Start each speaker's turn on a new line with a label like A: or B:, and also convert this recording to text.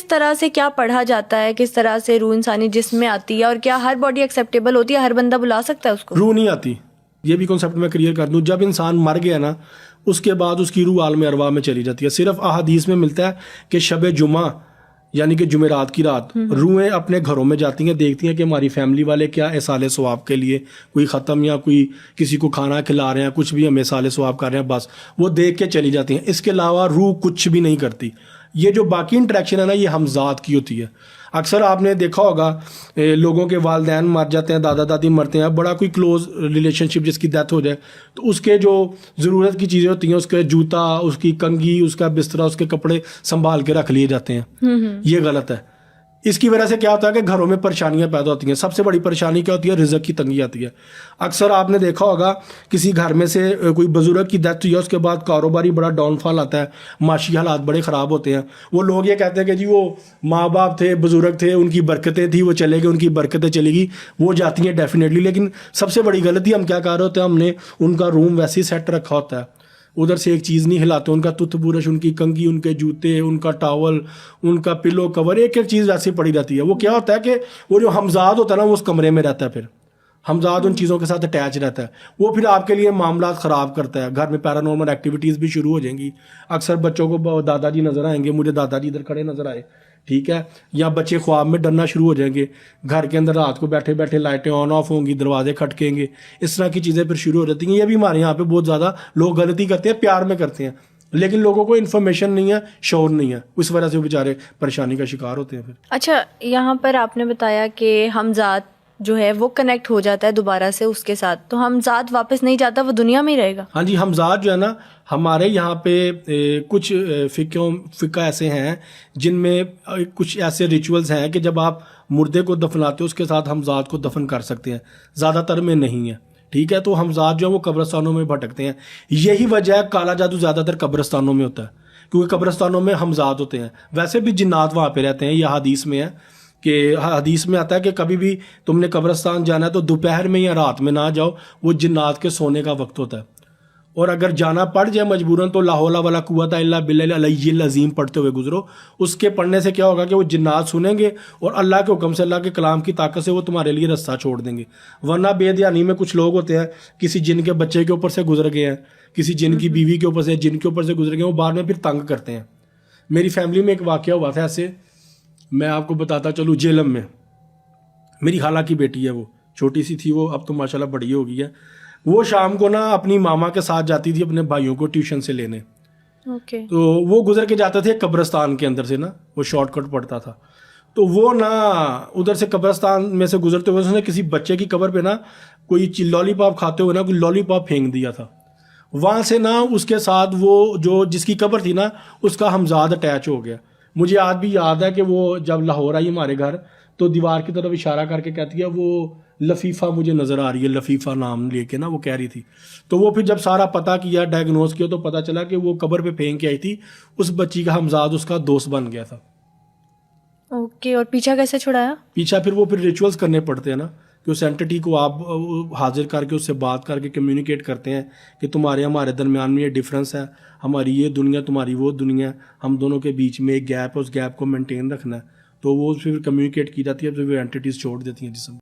A: طرح سے کیا پڑھا جاتا ہے, کس طرح سے روح انسانی جسم میں آتی ہے, اور کیا ہر باڈی ایکسیپٹیبل ہوتی ہے, ہر بندہ بلا سکتا ہے اس کو؟
B: روح نہیں آتی, یہ بھی کنسیپٹ میں کلیئر کر دوں. جب انسان مر گیا نا اس کے بعد اس کی روح عالم ارواح میں چلی جاتی ہے. صرف احادیث میں ملتا ہے کہ شب جمعہ یعنی کہ جمعرات کی رات روحیں اپنے گھروں میں جاتی ہیں, دیکھتی ہیں کہ ہماری فیملی والے کیا احصال ثواب کے لیے کوئی ختم یا کوئی کسی کو کھانا کھلا رہے ہیں, کچھ بھی ہم احصال ثواب کر رہے ہیں, بس وہ دیکھ کے چلی جاتی ہیں. اس کے علاوہ روح کچھ بھی نہیں کرتی. یہ جو باقی انٹریکشن ہے نا یہ ہمذات کی ہوتی ہے. اکثر آپ نے دیکھا ہوگا لوگوں کے والدین مر جاتے ہیں, دادا دادی مرتے ہیں, بڑا کوئی کلوز ریلیشن شپ جس کی ڈیتھ ہو جائے تو اس کے جو ضرورت کی چیزیں ہوتی ہیں, اس کے جوتا, اس کی کنگھی, اس کا بستر, اس کے کپڑے سنبھال کے رکھ لیے جاتے ہیں. یہ غلط ہے. اس کی وجہ سے کیا ہوتا ہے کہ گھروں میں پریشانیاں پیدا ہوتی ہیں. سب سے بڑی پریشانی کیا ہوتی ہے؟ رزق کی تنگی آتی ہے. اکثر آپ نے دیکھا ہوگا کسی گھر میں سے کوئی بزرگ کی ڈیتھ ہوئی ہے, اس کے بعد کاروباری بڑا ڈاؤن فال آتا ہے, معاشی حالات بڑے خراب ہوتے ہیں. وہ لوگ یہ کہتے ہیں کہ جی وہ ماں باپ تھے, بزرگ تھے, ان کی برکتیں تھیں, وہ چلے گئے, ان کی برکتیں چلے گی, وہ جاتی ہیں ڈیفینیٹلی. لیکن سب سے بڑی غلطی ہم کیا کر رہے ہوتے ہیں, ہم نے ان کا روم ویسے ہی سیٹ رکھا ہوتا ہے, ادھر سے ایک چیز نہیں ہلاتے. ان کا تت برش, ان کی کنگھی, ان کے جوتے, ان کا ٹاول, ان کا پلو کور, ایک ایک چیز ویسے پڑی رہتی ہے. وہ کیا ہوتا ہے کہ وہ جو ہمزاد ہوتا ہے نا وہ اس کمرے میں رہتا ہے, پھر ہمزاد ان چیزوں کے ساتھ اٹیچ رہتا ہے, وہ پھر آپ کے لیے معاملات خراب کرتا ہے. گھر میں پیرانارمل ایکٹیویٹیز بھی شروع ہو جائیں گی. اکثر بچوں کو دادا جی نظر آئیں گے, مجھے دادا جی ادھر کھڑے نظر آئے, ٹھیک ہے, یا بچے خواب میں ڈرنا شروع ہو جائیں گے. گھر کے اندر رات کو بیٹھے بیٹھے لائٹیں آن آف ہوں گی, دروازے کھٹکیں گے, اس طرح کی چیزیں پھر شروع ہو جاتی ہیں. یہ بھی ہمارے یہاں پہ بہت زیادہ لوگ غلطی کرتے ہیں, پیار میں کرتے ہیں, لیکن لوگوں کو انفارمیشن نہیں ہے, شعور نہیں ہے, اس وجہ سے وہ بیچارے پریشانی کا شکار ہوتے ہیں پھر.
A: اچھا, یہاں پر آپ نے بتایا کہ ہمذات جو ہے وہ کنیکٹ ہو جاتا ہے دوبارہ سے اس کے ساتھ, تو ہمذات واپس نہیں جاتا, وہ دنیا میں ہی رہے گا؟
B: ہاں جی, ہمذات جو ہے نا ہمارے یہاں پہ کچھ فقہ ایسے ہیں جن میں کچھ ایسے ریچولز ہیں کہ جب آپ مردے کو دفناتے ہو اس کے ساتھ ہمذات کو دفن کر سکتے ہیں, زیادہ تر میں نہیں ہے, ٹھیک ہے. تو ہمذات جو ہے وہ قبرستانوں میں بھٹکتے ہیں. یہی وجہ ہے کالا جادو زیادہ تر قبرستانوں میں ہوتا ہے, کیونکہ قبرستانوں میں ہمذات ہوتے ہیں. ویسے بھی جنات وہاں پہ رہتے ہیں, یہ حدیث میں ہے کہ حدیث میں آتا ہے کہ کبھی بھی تم نے قبرستان جانا ہے تو دوپہر میں یا رات میں نہ جاؤ, وہ جنات کے سونے کا وقت ہوتا ہے. اور اگر جانا پڑ جائے مجبوراً تو لا حول ولا قوت الا باللہ العلی العظیم پڑھتے ہوئے گزرو. اس کے پڑھنے سے کیا ہوگا کہ وہ جنات سنیں گے اور اللہ کے حکم سے, اللہ کے کلام کی طاقت سے وہ تمہارے لیے رستہ چھوڑ دیں گے. ورنہ بے دھیانی میں کچھ لوگ ہوتے ہیں, کسی جن کے بچے کے اوپر سے گزر گئے ہیں, کسی جن کی بیوی کے اوپر سے, جن کے اوپر سے گزر گئے, وہ بعد میں پھر تنگ کرتے ہیں. میری فیملی میں ایک واقعہ ہوا تھا ایسے, میں آپ کو بتاتا چلوں. جیلم میں میری خالہ کی بیٹی ہے, وہ چھوٹی سی تھی, وہ اب تو ماشاءاللہ بڑی ہو گئی ہے. وہ شام کو نا اپنی ماما کے ساتھ جاتی تھی اپنے بھائیوں کو ٹیوشن سے لینے. تو وہ گزر کے جاتے تھے قبرستان کے اندر سے نا, وہ شارٹ کٹ پڑتا تھا. تو وہ نا ادھر سے قبرستان میں سے گزرتے ہوئے اس نے کسی بچے کی قبر پہ نا کوئی لالی پاپ کھاتے ہوئے نا کوئی لالی پاپ پھینک دیا تھا. وہاں سے نا اس کے ساتھ وہ جو جس کی قبر تھی نا اس کا ہمذات اٹیچ ہو گیا. مجھے آج بھی یاد ہے کہ وہ جب لاہور آئی ہمارے گھر تو دیوار کی طرف اشارہ کر کے کہتی ہے وہ لفیفہ مجھے نظر آ رہی ہے, لفیفہ نام لے کے نا وہ کہہ رہی تھی. تو وہ پھر جب سارا پتہ کیا, ڈائگنوز کیا, تو پتہ چلا کہ وہ قبر پہ پھینک کے آئی تھی, اس بچی کا ہمذات اس کا دوست بن گیا تھا.
A: اوکے, اور پیچھا کیسے چھڑایا؟
B: پیچھا پھر وہ پھر ریچولز کرنے پڑتے ہیں نا, کہ اس اینٹٹی کو آپ حاضر کر کے اس سے بات کر کے کمیونیکیٹ کرتے ہیں کہ تمہارے ہمارے درمیان میں یہ ڈفرینس ہے, ہماری یہ دنیا تمہاری وہ دنیا, ہم دونوں کے بیچ میں ایک گیپ ہے, اس گیپ کو مینٹین رکھنا ہے. تو وہ پھر کمیونیکیٹ کی جاتی ہے, پھر وہ اینٹیٹیز چھوڑ دیتی ہیں جسم.